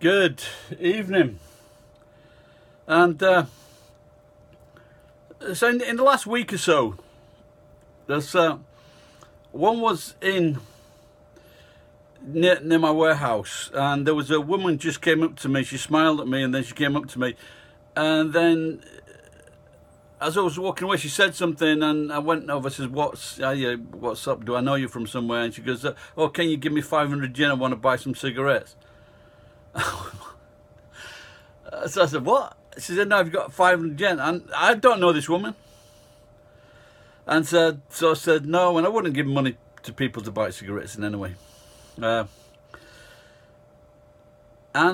Good evening. And so in the last week or so, there's one was in near my warehouse, and there was a woman just came up to me. She smiled at me, and then she came up to me, and then as I was walking away, she said something, and I went over. Says, "What's up? Do I know you from somewhere?" And she goes, "Oh, can you give me 500 yen? I want to buy some cigarettes." So I said, "What?" She said, "No, I've got 500 yen." And I don't know this woman. And so I said, "No," and I wouldn't give money to people to buy cigarettes in any way. And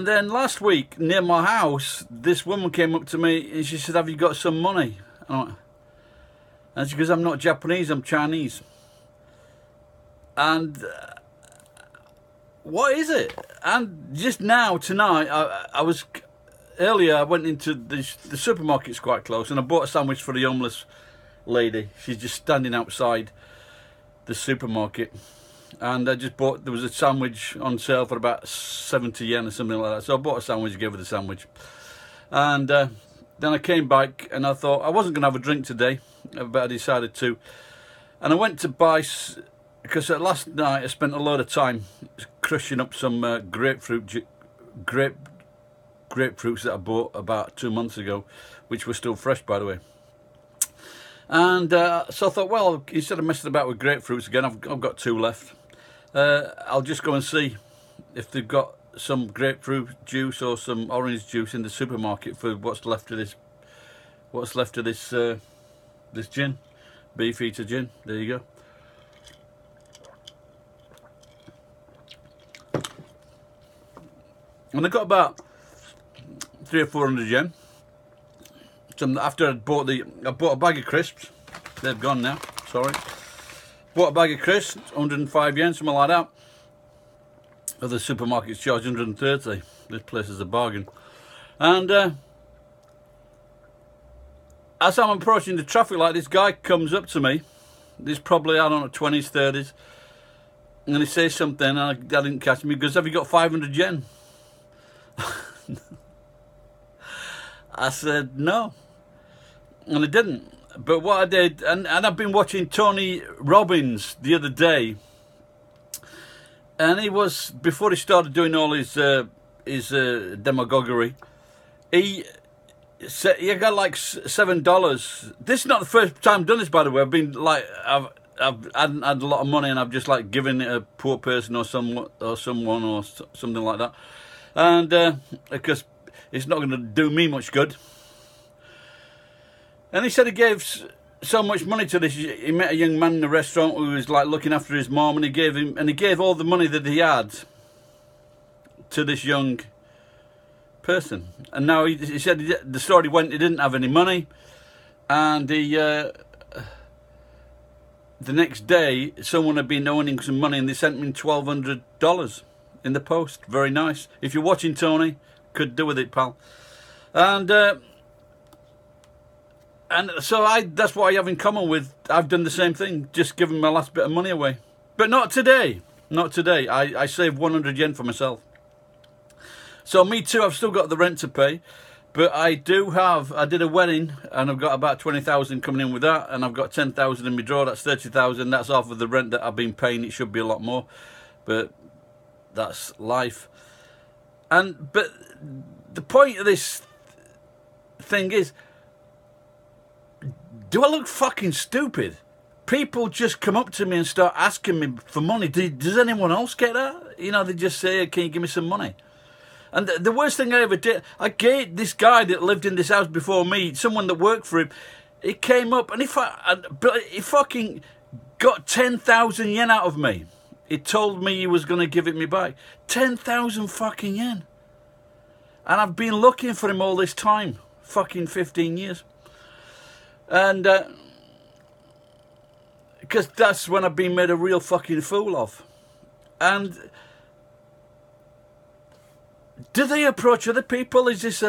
then last week, near my house, this woman came up to me and she said, "Have you got some money?" And she goes, "I'm not Japanese, I'm Chinese." And what is it? And just now, tonight, earlier I went into the supermarket's quite close, and I bought a sandwich for the homeless lady. She's just standing outside the supermarket. And I just bought, there was a sandwich on sale for about 70 yen or something like that. So I bought a sandwich, gave her the sandwich. And then I came back and I thought I wasn't going to have a drink today, but I decided to. And I went to buy, because last night I spent a load of time crushing up some grapefruits that I bought about 2 months ago, which were still fresh, by the way. And so I thought, well, instead of messing about with grapefruits again, I've got 2 left. I'll just go and see if they've got some grapefruit juice or some orange juice in the supermarket for what's left of this. This gin, Beefeater gin. There you go. And I got about 300 or 400 yen. After I bought a bag of crisps. They've gone now. Sorry. Bought a bag of crisps, 105 yen, something like that. Other supermarkets charge 130. This place is a bargain. And as I'm approaching the traffic light, this guy comes up to me. He's probably, I don't know, 20s, 30s. And he says something, and I didn't catch him. He goes, "Have you got 500 yen?" I said, "No." And I didn't. But what I did, and I've been watching Tony Robbins the other day, and he was, before he started doing all his demagoguery, he got like $7. This is not the first time I've done this, by the way. I've been like, I've had a lot of money, and I've just like given it a poor person or someone or something like that, and because it's not going to do me much good. And he said he gave so much money to this. He met a young man in a restaurant who was like looking after his mom, and he gave all the money that he had to this young person. And now he said the story went, he didn't have any money, and the next day someone had been owing some money, and they sent him $1,200 in the post. Very nice. If you're watching, Tony, could do with it, pal. And so that's what I have in common with, I've done the same thing, just given my last bit of money away. But not today, not today. I saved 100 yen for myself. So me too, I've still got the rent to pay, but I did a wedding, and I've got about 20,000 coming in with that, and I've got 10,000 in my drawer, that's 30,000, that's off of the rent that I've been paying. It should be a lot more, but that's life. But the point of this thing is, do I look fucking stupid? People just come up to me and start asking me for money. Does anyone else get that? You know, they just say, "Can you give me some money?" And the worst thing I ever did, I gave this guy that lived in this house before me, someone that worked for him, he came up and he fucking got 10,000 yen out of me. He told me he was going to give it me back. 10,000 fucking yen. And I've been looking for him all this time. Fucking 15 years. And because that's when I've been made a real fucking fool of. And do they approach other people? Is this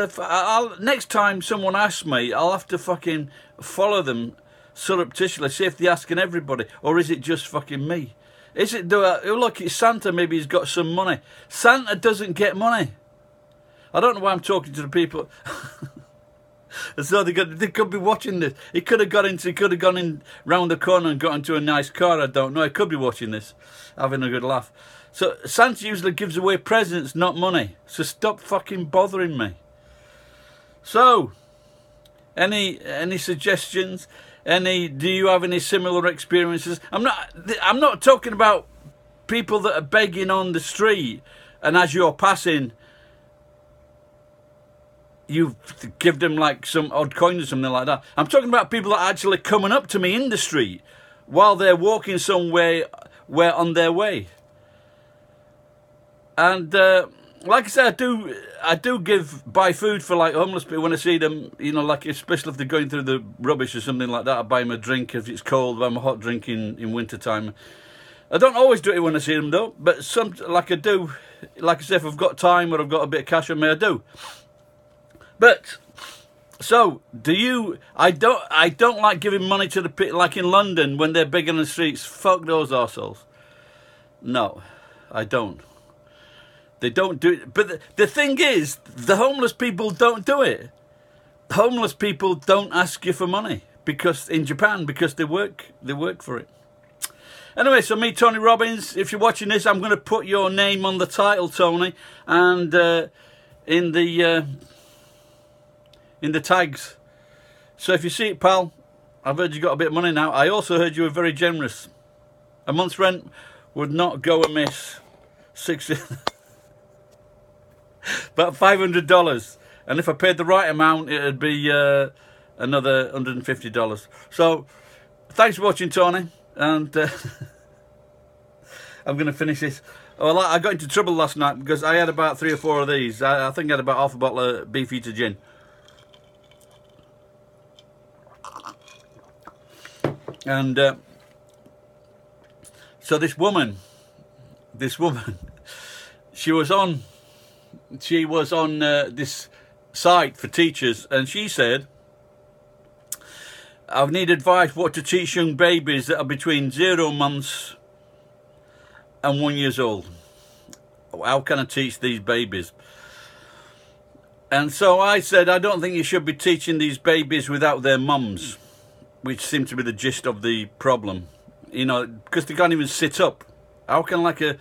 next time someone asks me, I'll have to fucking follow them surreptitiously, see if they're asking everybody, or is it just fucking me? Is it, look, it's Santa, maybe he's got some money. Santa doesn't get money. I don't know why I'm talking to the people. As though they could be watching this. He could have gone in round the corner and got into a nice car. I don't know. He could be watching this, having a good laugh. So Santa usually gives away presents, not money. So stop fucking bothering me. So, any suggestions? Do you have any similar experiences? I'm not talking about people that are begging on the street, and as you're passing, you give them like some odd coin or something like that. I'm talking about people that are actually coming up to me in the street while they're walking somewhere on their way. And like I said, I do buy food for like homeless people when I see them, you know, like especially if they're going through the rubbish or something like that. I buy them a drink if it's cold, buy them a hot drink in winter time. I don't always do it when I see them though, but like I do, like I say, if I've got time or I've got a bit of cash on me, I do. But so I don't like giving money to the people like in London when they're begging on the streets. Fuck those arseholes. No, I don't. They don't do it. But the thing is, the homeless people don't do it. Homeless people don't ask you for money because they work for it. Anyway, so me, Tony Robbins, if you're watching this, I'm going to put your name on the title, Tony, and in the tags. So if you see it, pal, I've heard you got a bit of money now. I also heard you were very generous. A month's rent would not go amiss. About $500. And if I paid the right amount, it'd be another $150. So thanks for watching, Tony. And I'm going to finish this. Well, I got into trouble last night because I had about 3 or 4 of these. I think I had about half a bottle of Beefeater gin. And so this woman, she was on this site for teachers, and she said, I need advice what to teach young babies that are between 0 months and 1 year old. How can I teach these babies? And so I said, I don't think you should be teaching these babies without their mums, which seemed to be the gist of the problem. You know, because they can't even sit up. How can like a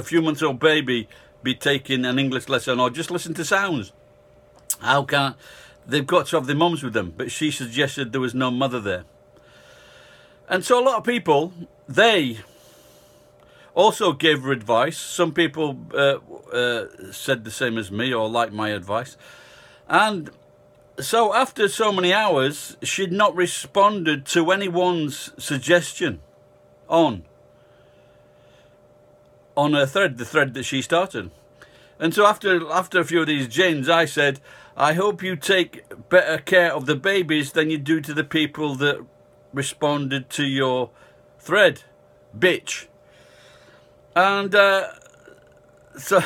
few months old baby be taking an English lesson or just listen to sounds? How can they've got to have their mums with them? But she suggested there was no mother there. And so a lot of people, they also gave her advice. Some people said the same as me or liked my advice. And so after so many hours, she'd not responded to anyone's suggestion on her thread, the thread that she started. And so after a few of these gins, I said, I hope you take better care of the babies than you do to the people that responded to your thread, bitch. And so,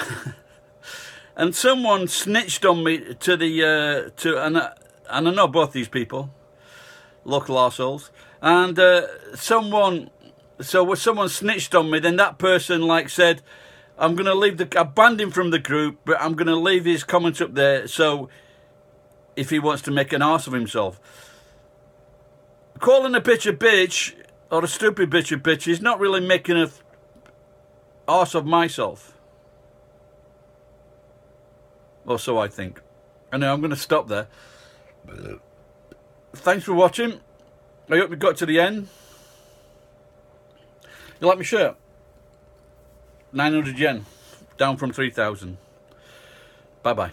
and someone snitched on me and I know both these people, local arseholes, and someone snitched on me, then that person like said, I banned him from the group, but I'm going to leave his comments up there, so if he wants to make an arse of himself. Calling a bitch or a stupid bitch is not really making an arse of myself. Or so I think. Anyway, I'm going to stop there. Thanks for watching. I hope you got to the end. You like my shirt? 900 yen, down from 3,000. Bye-bye.